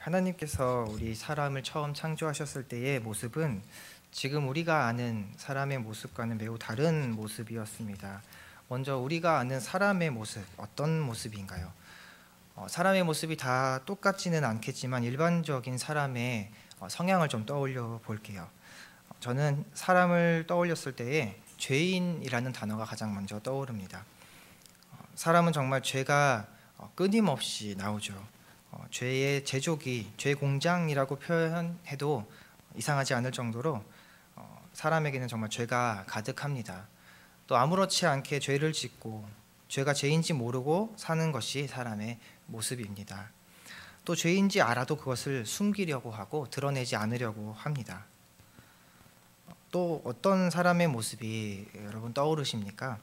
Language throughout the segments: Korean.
하나님께서 우리 사람을 처음 창조하셨을 때의 모습은 지금 우리가 아는 사람의 모습과는 매우 다른 모습이었습니다. 먼저 우리가 아는 사람의 모습, 어떤 모습인가요? 사람의 모습이 다 똑같지는 않겠지만 일반적인 사람의 성향을 좀 떠올려 볼게요. 저는 사람을 떠올렸을 때에 죄인이라는 단어가 가장 먼저 떠오릅니다. 사람은 정말 죄가 끊임없이 나오죠. 죄의 제조기, 죄 공장이라고 표현해도 이상하지 않을 정도로 사람에게는 정말 죄가 가득합니다. 또 아무렇지 않게 죄를 짓고 죄가 죄인지 모르고 사는 것이 사람의 모습입니다. 또 죄인지 알아도 그것을 숨기려고 하고 드러내지 않으려고 합니다. 또 어떤 사람의 모습이 여러분 떠오르십니까?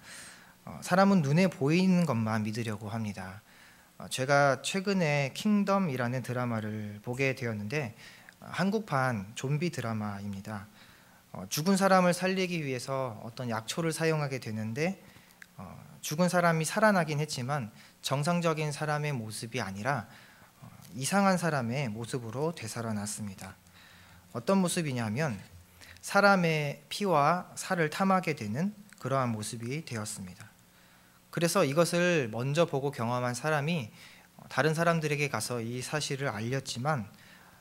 사람은 눈에 보이는 것만 믿으려고 합니다. 제가 최근에 킹덤이라는 드라마를 보게 되었는데 한국판 좀비 드라마입니다. 죽은 사람을 살리기 위해서 어떤 약초를 사용하게 되는데 죽은 사람이 살아나긴 했지만 정상적인 사람의 모습이 아니라 이상한 사람의 모습으로 되살아났습니다. 어떤 모습이냐면 사람의 피와 살을 탐하게 되는 그러한 모습이 되었습니다. 그래서 이것을 먼저 보고 경험한 사람이 다른 사람들에게 가서 이 사실을 알렸지만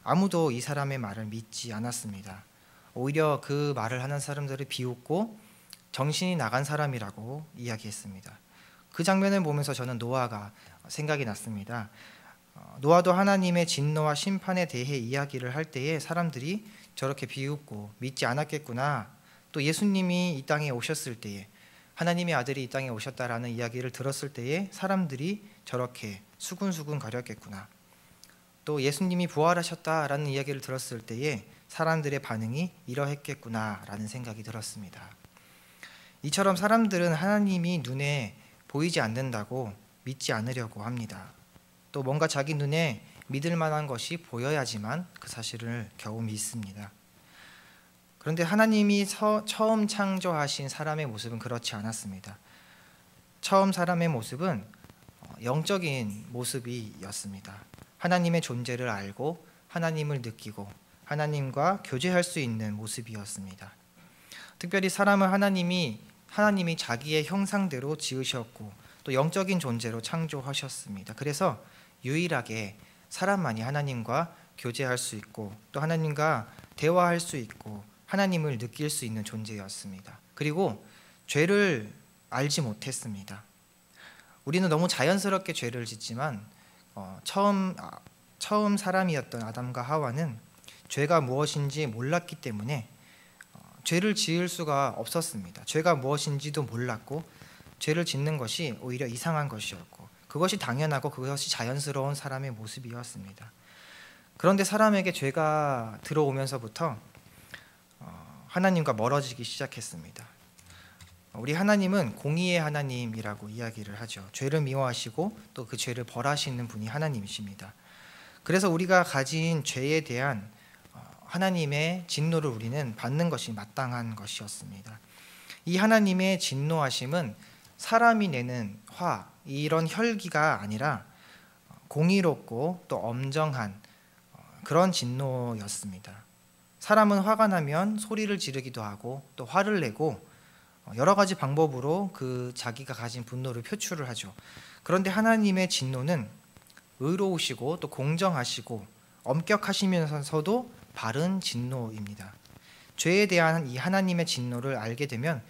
아무도 이 사람의 말을 믿지 않았습니다. 오히려 그 말을 하는 사람들을 비웃고 정신이 나간 사람이라고 이야기했습니다. 그 장면을 보면서 저는 노아가 생각이 났습니다. 노아도 하나님의 진노와 심판에 대해 이야기를 할 때에 사람들이 저렇게 비웃고 믿지 않았겠구나. 또 예수님이 이 땅에 오셨을 때에 하나님의 아들이 이 땅에 오셨다라는 이야기를 들었을 때에 사람들이 저렇게 수군수군 거렸겠구나. 또 예수님이 부활하셨다라는 이야기를 들었을 때에 사람들의 반응이 이러했겠구나라는 생각이 들었습니다. 이처럼 사람들은 하나님이 눈에 보이지 않는다고 믿지 않으려고 합니다. 또 뭔가 자기 눈에 믿을 만한 것이 보여야지만 그 사실을 겨우 믿습니다. 그런데 하나님이 처음 창조하신 사람의 모습은 그렇지 않았습니다. 처음 사람의 모습은 영적인 모습이었습니다. 하나님의 존재를 알고 하나님을 느끼고 하나님과 교제할 수 있는 모습이었습니다. 특별히 사람은 하나님이 자기의 형상대로 지으셨고 또 영적인 존재로 창조하셨습니다. 그래서 유일하게 사람만이 하나님과 교제할 수 있고 또 하나님과 대화할 수 있고 하나님을 느낄 수 있는 존재였습니다. 그리고 죄를 알지 못했습니다. 우리는 너무 자연스럽게 죄를 짓지만 처음 사람이었던 아담과 하와는 죄가 무엇인지 몰랐기 때문에 죄를 지을 수가 없었습니다. 죄가 무엇인지도 몰랐고 죄를 짓는 것이 오히려 이상한 것이었고 그것이 당연하고 그것이 자연스러운 사람의 모습이었습니다. 그런데 사람에게 죄가 들어오면서부터 하나님과 멀어지기 시작했습니다. 우리 하나님은 공의의 하나님이라고 이야기를 하죠. 죄를 미워하시고 또 그 죄를 벌하시는 분이 하나님이십니다. 그래서 우리가 가진 죄에 대한 하나님의 진노를 우리는 받는 것이 마땅한 것이었습니다. 이 하나님의 진노하심은 사람이 내는 화, 이런 혈기가 아니라 공의롭고 또 엄정한 그런 진노였습니다. 사람은 화가 나면 소리를 지르기도 하고 또 화를 내고 여러 가지 방법으로 그 자기가 가진 분노를 표출을 하죠. 그런데 하나님의 진노는 의로우시고 또 공정하시고 엄격하시면서도 바른 진노입니다. 죄에 대한 이 하나님의 진노를 알게 되면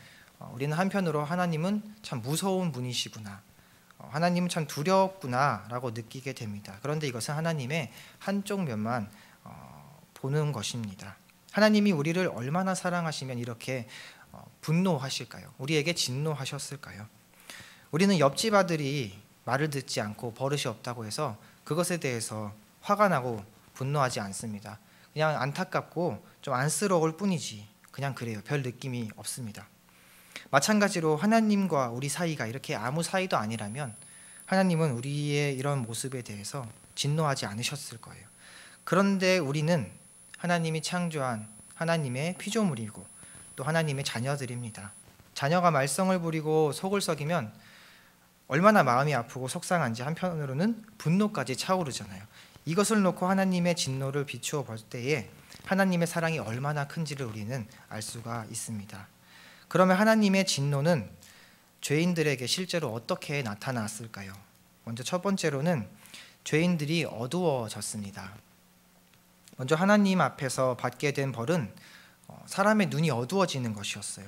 우리는 한편으로 하나님은 참 무서운 분이시구나, 하나님은 참 두렵구나 라고 느끼게 됩니다. 그런데 이것은 하나님의 한쪽 면만 보는 것입니다. 하나님이 우리를 얼마나 사랑하시면 이렇게 분노하실까요? 우리에게 진노하셨을까요? 우리는 옆집 아들이 말을 듣지 않고 버릇이 없다고 해서 그것에 대해서 화가 나고 분노하지 않습니다. 그냥 안타깝고 좀 안쓰러울 뿐이지 그냥 그래요. 별 느낌이 없습니다. 마찬가지로 하나님과 우리 사이가 이렇게 아무 사이도 아니라면 하나님은 우리의 이런 모습에 대해서 진노하지 않으셨을 거예요. 그런데 우리는 하나님이 창조한 하나님의 피조물이고 또 하나님의 자녀들입니다. 자녀가 말썽을 부리고 속을 썩이면 얼마나 마음이 아프고 속상한지 한편으로는 분노까지 차오르잖아요. 이것을 놓고 하나님의 진노를 비추어 볼 때에 하나님의 사랑이 얼마나 큰지를 우리는 알 수가 있습니다. 그러면 하나님의 진노는 죄인들에게 실제로 어떻게 나타났을까요? 먼저 첫 번째로는 죄인들이 어두워졌습니다. 먼저 하나님 앞에서 받게 된 벌은 사람의 눈이 어두워지는 것이었어요.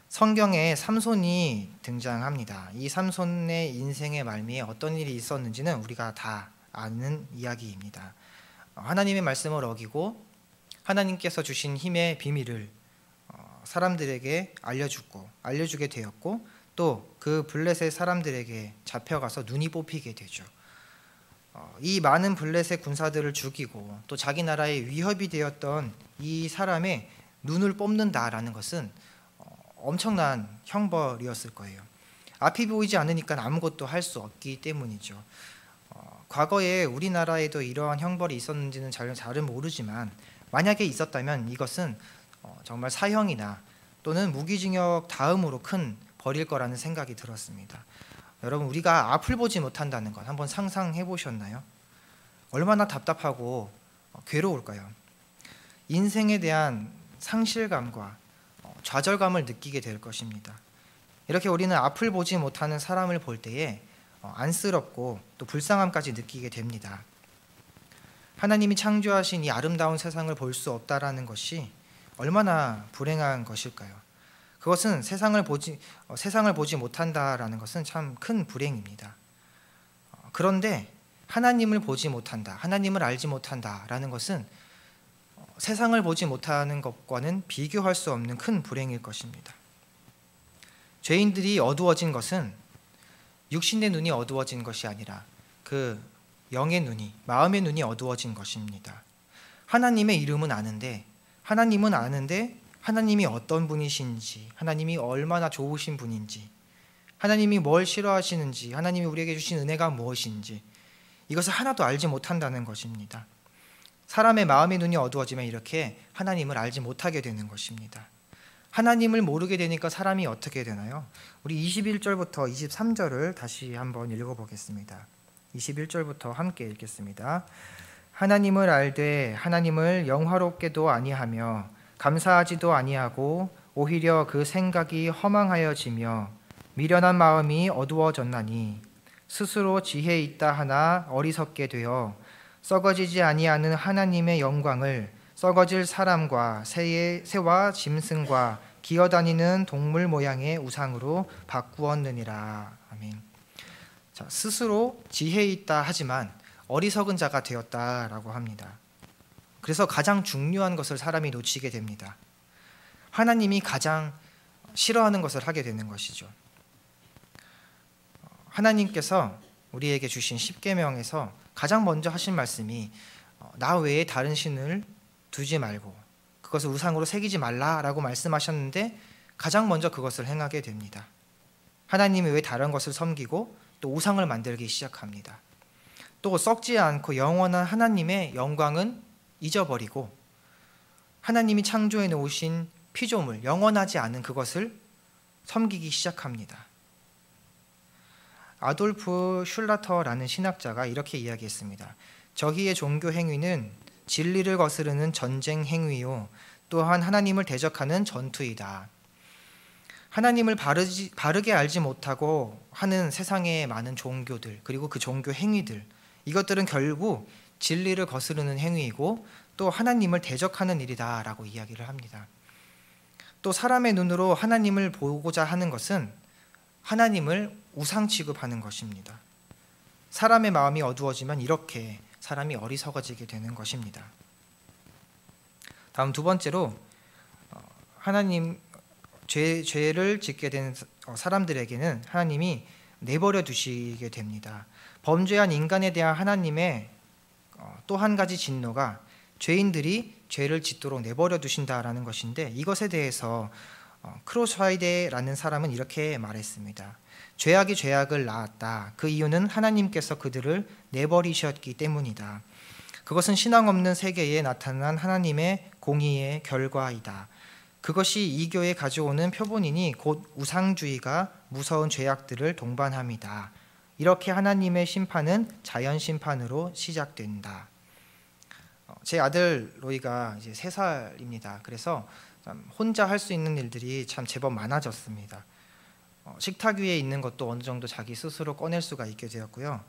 성경에 삼손이 등장합니다. 이 삼손의 인생의 말미에 어떤 일이 있었는지는 우리가 다 아는 이야기입니다. 하나님의 말씀을 어기고 하나님께서 주신 힘의 비밀을 사람들에게 알려주게 되었고, 또 그 블레셋 사람들에게 잡혀가서 눈이 뽑히게 되죠. 이 많은 블레셋 군사들을 죽이고 또 자기 나라에 위협이 되었던 이 사람의 눈을 뽑는다라는 것은 엄청난 형벌이었을 거예요. 앞이 보이지 않으니까 아무것도 할 수 없기 때문이죠. 과거에 우리나라에도 이러한 형벌이 있었는지는 잘은 모르지만 만약에 있었다면 이것은 정말 사형이나 또는 무기징역 다음으로 큰 벌일 거라는 생각이 들었습니다. 여러분, 우리가 앞을 보지 못한다는 것 한번 상상해 보셨나요? 얼마나 답답하고 괴로울까요? 인생에 대한 상실감과 좌절감을 느끼게 될 것입니다. 이렇게 우리는 앞을 보지 못하는 사람을 볼 때에 안쓰럽고 또 불쌍함까지 느끼게 됩니다. 하나님이 창조하신 이 아름다운 세상을 볼 수 없다라는 것이 얼마나 불행한 것일까요? 그것은 세상을 보지 못한다라는 것은 참 큰 불행입니다. 그런데 하나님을 보지 못한다, 하나님을 알지 못한다라는 것은 세상을 보지 못하는 것과는 비교할 수 없는 큰 불행일 것입니다. 죄인들이 어두워진 것은 육신의 눈이 어두워진 것이 아니라 그 영의 눈이, 마음의 눈이 어두워진 것입니다. 하나님의 이름은 아는데, 하나님이 어떤 분이신지, 하나님이 얼마나 좋으신 분인지, 하나님이 뭘 싫어하시는지, 하나님이 우리에게 주신 은혜가 무엇인지, 이것을 하나도 알지 못한다는 것입니다. 사람의 마음의 눈이 어두워지면 이렇게 하나님을 알지 못하게 되는 것입니다. 하나님을 모르게 되니까 사람이 어떻게 되나요? 우리 21절부터 23절을 다시 한번 읽어보겠습니다. 21절부터 함께 읽겠습니다. 하나님을 알되 하나님을 영화롭게도 아니하며 감사하지도 아니하고 오히려 그 생각이 허망하여지며 미련한 마음이 어두워졌나니 스스로 지혜 있다 하나 어리석게 되어 썩어지지 아니하는 하나님의 영광을 썩어질 사람과 새와 짐승과 기어다니는 동물 모양의 우상으로 바꾸었느니라. 아멘. 자, 스스로 지혜 있다 하지만 어리석은 자가 되었다라고 합니다. 그래서 가장 중요한 것을 사람이 놓치게 됩니다. 하나님이 가장 싫어하는 것을 하게 되는 것이죠. 하나님께서 우리에게 주신 십계명에서 가장 먼저 하신 말씀이 나 외에 다른 신을 두지 말고 그것을 우상으로 새기지 말라라고 말씀하셨는데 가장 먼저 그것을 행하게 됩니다. 하나님 외에 다른 것을 섬기고 또 우상을 만들기 시작합니다. 또 썩지 않고 영원한 하나님의 영광은 잊어버리고 하나님이 창조해 놓으신 피조물, 영원하지 않은 그것을 섬기기 시작합니다. 아돌프 슐라터라는 신학자가 이렇게 이야기했습니다. 저희의 종교 행위는 진리를 거스르는 전쟁 행위요, 또한 하나님을 대적하는 전투이다. 하나님을 바르게 알지 못하고 하는 세상의 많은 종교들, 그리고 그 종교 행위들, 이것들은 결국 진리를 거스르는 행위이고 또 하나님을 대적하는 일이다라고 이야기를 합니다. 또 사람의 눈으로 하나님을 보고자 하는 것은 하나님을 우상 취급하는 것입니다. 사람의 마음이 어두워지면 이렇게 사람이 어리석어지게 되는 것입니다. 다음 두 번째로 하나님 죄를 짓게 된 사람들에게는 하나님이 내버려 두시게 됩니다. 범죄한 인간에 대한 하나님의 또 한 가지 진노가 죄인들이 죄를 짓도록 내버려 두신다라는 것인데, 이것에 대해서 크로스화이데라는 사람은 이렇게 말했습니다. 죄악이 죄악을 낳았다. 그 이유는 하나님께서 그들을 내버리셨기 때문이다. 그것은 신앙 없는 세계에 나타난 하나님의 공의의 결과이다. 그것이 이교에 가져오는 표본이니 곧 우상주의가 무서운 죄악들을 동반합니다. 이렇게 하나님의 심판은 자연 심판으로 시작된다. 제 아들 로이가 이제 3살입니다. 그래서 혼자 할 수 있는 일들이 참 제법 많아졌습니다. 식탁 위에 있는 것도 어느 정도 자기 스스로 꺼낼 수가 있게 되었고요.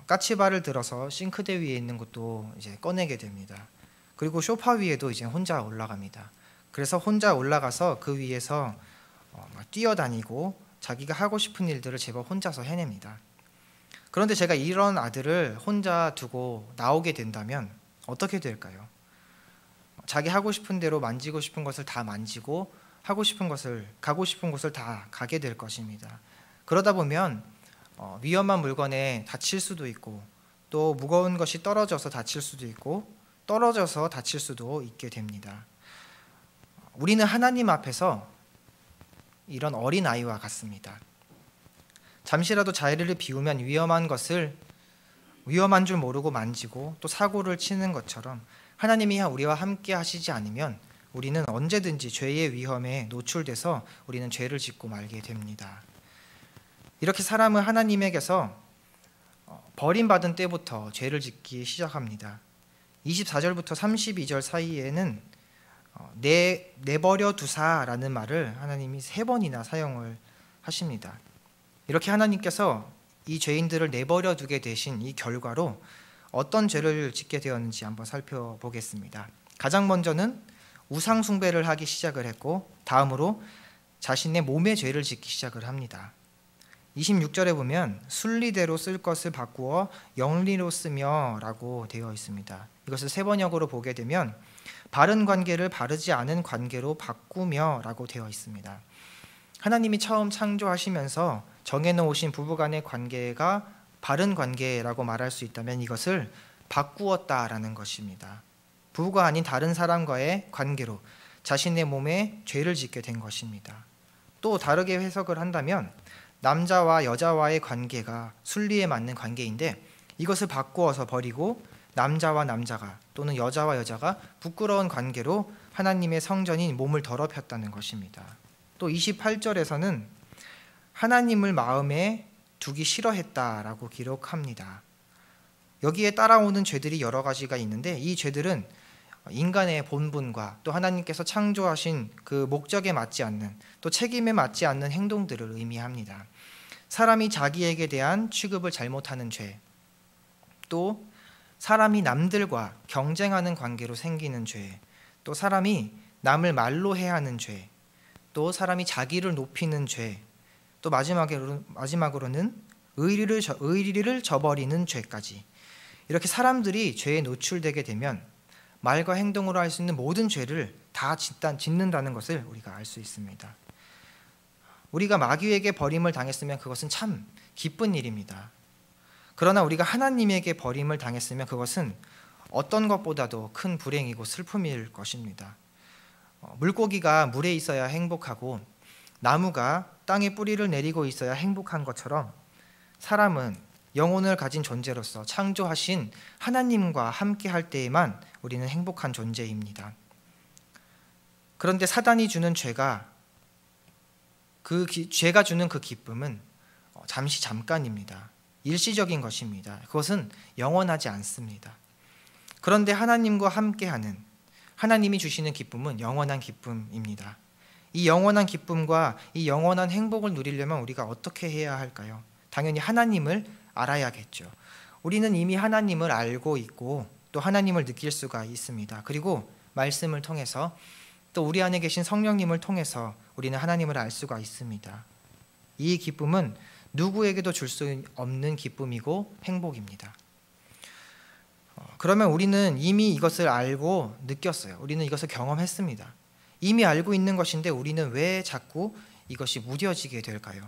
까치발을 들어서 싱크대 위에 있는 것도 이제 꺼내게 됩니다. 그리고 소파 위에도 이제 혼자 올라갑니다. 그래서 혼자 올라가서 그 위에서 막 뛰어다니고 자기가 하고 싶은 일들을 제법 혼자서 해냅니다. 그런데 제가 이런 아들을 혼자 두고 나오게 된다면 어떻게 될까요? 자기 하고 싶은 대로 만지고 싶은 것을 다 만지고 하고 싶은 것을 가고 싶은 곳을 다 가게 될 것입니다. 그러다 보면 위험한 물건에 다칠 수도 있고 또 무거운 것이 떨어져서 다칠 수도 있고 떨어져서 다칠 수도 있게 됩니다. 우리는 하나님 앞에서 이런 어린아이와 같습니다. 잠시라도 자리를 비우면 위험한 줄 모르고 만지고 또 사고를 치는 것처럼 하나님이 우리와 함께 하시지 않으면 우리는 언제든지 죄의 위험에 노출돼서 우리는 죄를 짓고 말게 됩니다. 이렇게 사람은 하나님에게서 버림받은 때부터 죄를 짓기 시작합니다. 24절부터 32절 사이에는 내버려 두사라는 말을 하나님이 3번이나 사용을 하십니다. 이렇게 하나님께서 이 죄인들을 내버려 두게 되신 이 결과로 어떤 죄를 짓게 되었는지 한번 살펴보겠습니다. 가장 먼저는 우상 숭배를 하기 시작을 했고 다음으로 자신의 몸의 죄를 짓기 시작을 합니다. 26절에 보면 순리대로 쓸 것을 바꾸어 영리로 쓰며 라고 되어 있습니다. 이것을 3번역으로 보게 되면 바른 관계를 바르지 않은 관계로 바꾸며 라고 되어 있습니다. 하나님이 처음 창조하시면서 정해놓으신 부부간의 관계가 바른 관계라고 말할 수 있다면 이것을 바꾸었다라는 것입니다. 부부가 아닌 다른 사람과의 관계로 자신의 몸에 죄를 짓게 된 것입니다. 또 다르게 해석을 한다면 남자와 여자와의 관계가 순리에 맞는 관계인데 이것을 바꾸어서 버리고 남자와 남자가 또는 여자와 여자가 부끄러운 관계로 하나님의 성전인 몸을 더럽혔다는 것입니다. 또 28절에서는 하나님을 마음에 두기 싫어했다라고 기록합니다. 여기에 따라오는 죄들이 여러 가지가 있는데 이 죄들은 인간의 본분과 또 하나님께서 창조하신 그 목적에 맞지 않는 또 책임에 맞지 않는 행동들을 의미합니다. 사람이 자기에게 대한 취급을 잘못하는 죄, 또 사람이 남들과 경쟁하는 관계로 생기는 죄, 또 사람이 남을 말로 해하는 죄, 또 사람이 자기를 높이는 죄, 또 마지막으로는 의리를 저버리는 죄까지. 이렇게 사람들이 죄에 노출되게 되면 말과 행동으로 할 수 있는 모든 죄를 다 짓는다는 것을 우리가 알 수 있습니다. 우리가 마귀에게 버림을 당했으면 그것은 참 기쁜 일입니다. 그러나 우리가 하나님에게 버림을 당했으면 그것은 어떤 것보다도 큰 불행이고 슬픔일 것입니다. 물고기가 물에 있어야 행복하고 나무가 땅에 뿌리를 내리고 있어야 행복한 것처럼 사람은 영혼을 가진 존재로서 창조하신 하나님과 함께 할 때에만 우리는 행복한 존재입니다. 그런데 사단이 주는 죄가 주는 그 기쁨은 잠깐입니다. 일시적인 것입니다. 그것은 영원하지 않습니다. 그런데 하나님과 함께하는 하나님이 주시는 기쁨은 영원한 기쁨입니다. 이 영원한 기쁨과 이 영원한 행복을 누리려면 우리가 어떻게 해야 할까요? 당연히 하나님을 알아야겠죠. 우리는 이미 하나님을 알고 있고 또 하나님을 느낄 수가 있습니다. 그리고 말씀을 통해서 또 우리 안에 계신 성령님을 통해서 우리는 하나님을 알 수가 있습니다. 이 기쁨은 누구에게도 줄 수 없는 기쁨이고 행복입니다. 그러면 우리는 이미 이것을 알고 느꼈어요. 우리는 이것을 경험했습니다. 이미 알고 있는 것인데 우리는 왜 자꾸 이것이 무뎌지게 될까요?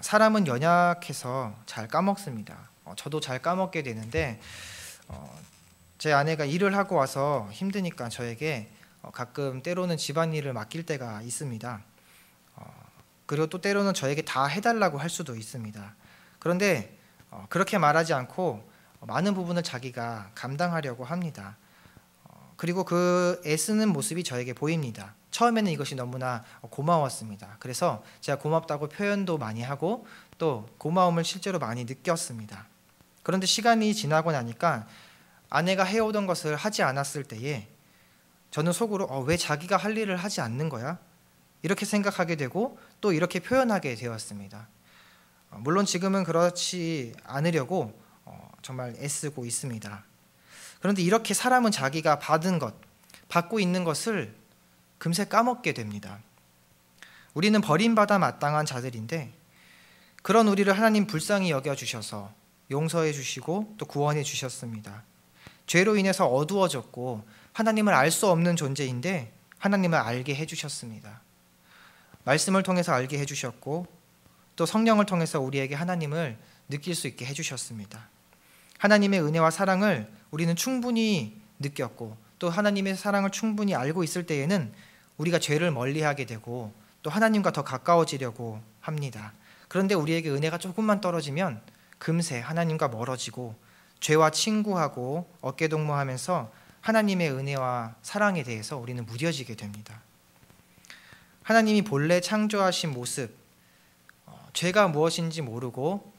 사람은 연약해서 잘 까먹습니다. 저도 잘 까먹게 되는데 제 아내가 일을 하고 와서 힘드니까 저에게 가끔 때로는 집안일을 맡길 때가 있습니다. 그리고 또 때로는 저에게 다 해달라고 할 수도 있습니다. 그런데 그렇게 말하지 않고 많은 부분을 자기가 감당하려고 합니다. 그리고 그 애쓰는 모습이 저에게 보입니다. 처음에는 이것이 너무나 고마웠습니다. 그래서 제가 고맙다고 표현도 많이 하고 또 고마움을 실제로 많이 느꼈습니다. 그런데 시간이 지나고 나니까 아내가 해오던 것을 하지 않았을 때에 저는 속으로 왜 자기가 할 일을 하지 않는 거야? 이렇게 생각하게 되고 또 이렇게 표현하게 되었습니다. 물론 지금은 그렇지 않으려고 정말 애쓰고 있습니다. 그런데 이렇게 사람은 자기가 받은 것, 받고 있는 것을 금세 까먹게 됩니다. 우리는 버림받아 마땅한 자들인데 그런 우리를 하나님 불쌍히 여겨주셔서 용서해 주시고 또 구원해 주셨습니다. 죄로 인해서 어두워졌고 하나님을 알 수 없는 존재인데 하나님을 알게 해주셨습니다. 말씀을 통해서 알게 해주셨고 또 성령을 통해서 우리에게 하나님을 느낄 수 있게 해주셨습니다. 하나님의 은혜와 사랑을 우리는 충분히 느꼈고 또 하나님의 사랑을 충분히 알고 있을 때에는 우리가 죄를 멀리하게 되고 또 하나님과 더 가까워지려고 합니다. 그런데 우리에게 은혜가 조금만 떨어지면 금세 하나님과 멀어지고 죄와 친구하고 어깨동무하면서 하나님의 은혜와 사랑에 대해서 우리는 무뎌지게 됩니다. 하나님이 본래 창조하신 모습, 죄가 무엇인지 모르고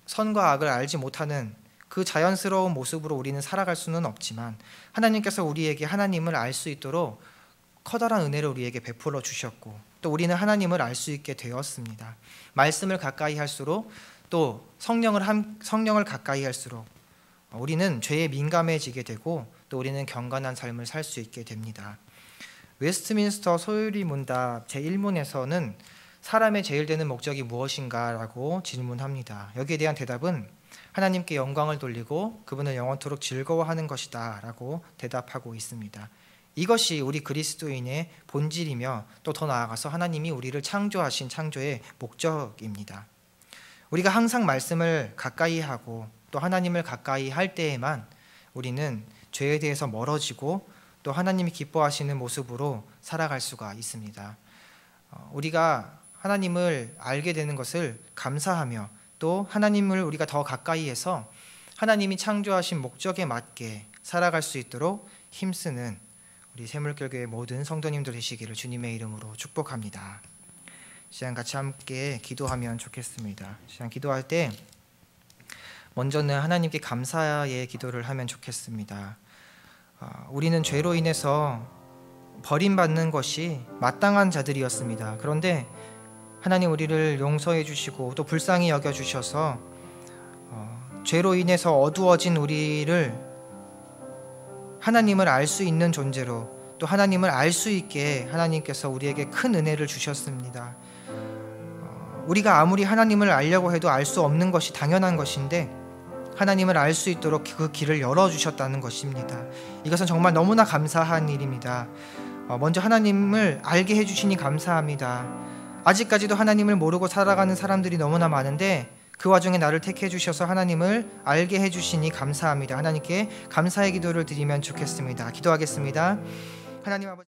선과 악을 알지 못하는 그 자연스러운 모습으로 우리는 살아갈 수는 없지만 하나님께서 우리에게 하나님을 알 수 있도록 커다란 은혜를 우리에게 베풀어 주셨고 또 우리는 하나님을 알 수 있게 되었습니다. 말씀을 가까이 할수록 또 성령을 가까이 할수록 우리는 죄에 민감해지게 되고 또 우리는 경건한 삶을 살 수 있게 됩니다. 웨스트민스터 소유리 문답 제1문에서는 사람의 제일 되는 목적이 무엇인가 라고 질문합니다. 여기에 대한 대답은 하나님께 영광을 돌리고 그분을 영원토록 즐거워하는 것이다 라고 대답하고 있습니다. 이것이 우리 그리스도인의 본질이며 또 더 나아가서 하나님이 우리를 창조하신 창조의 목적입니다. 우리가 항상 말씀을 가까이 하고 또 하나님을 가까이 할 때에만 우리는 죄에 대해서 멀어지고 또 하나님이 기뻐하시는 모습으로 살아갈 수가 있습니다. 우리가 하나님을 알게 되는 것을 감사하며 또 하나님을 우리가 더 가까이 해서 하나님이 창조하신 목적에 맞게 살아갈 수 있도록 힘쓰는 우리 새물결교회 모든 성도님들 되시기를 주님의 이름으로 축복합니다. 시간 같이 함께 기도하면 좋겠습니다. 시간 기도할 때 먼저는 하나님께 감사의 기도를 하면 좋겠습니다. 우리는 죄로 인해서 버림받는 것이 마땅한 자들이었습니다. 그런데 하나님 우리를 용서해 주시고 또 불쌍히 여겨 주셔서 죄로 인해서 어두워진 우리를 하나님을 알 수 있는 존재로 또 하나님을 알 수 있게 하나님께서 우리에게 큰 은혜를 주셨습니다. 우리가 아무리 하나님을 알려고 해도 알 수 없는 것이 당연한 것인데 하나님을 알 수 있도록 그 길을 열어주셨다는 것입니다. 이것은 정말 너무나 감사한 일입니다. 먼저 하나님을 알게 해주시니 감사합니다. 아직까지도 하나님을 모르고 살아가는 사람들이 너무나 많은데 그 와중에 나를 택해 주셔서 하나님을 알게 해주시니 감사합니다. 하나님께 감사의 기도를 드리면 좋겠습니다. 기도하겠습니다. 하나님 아버지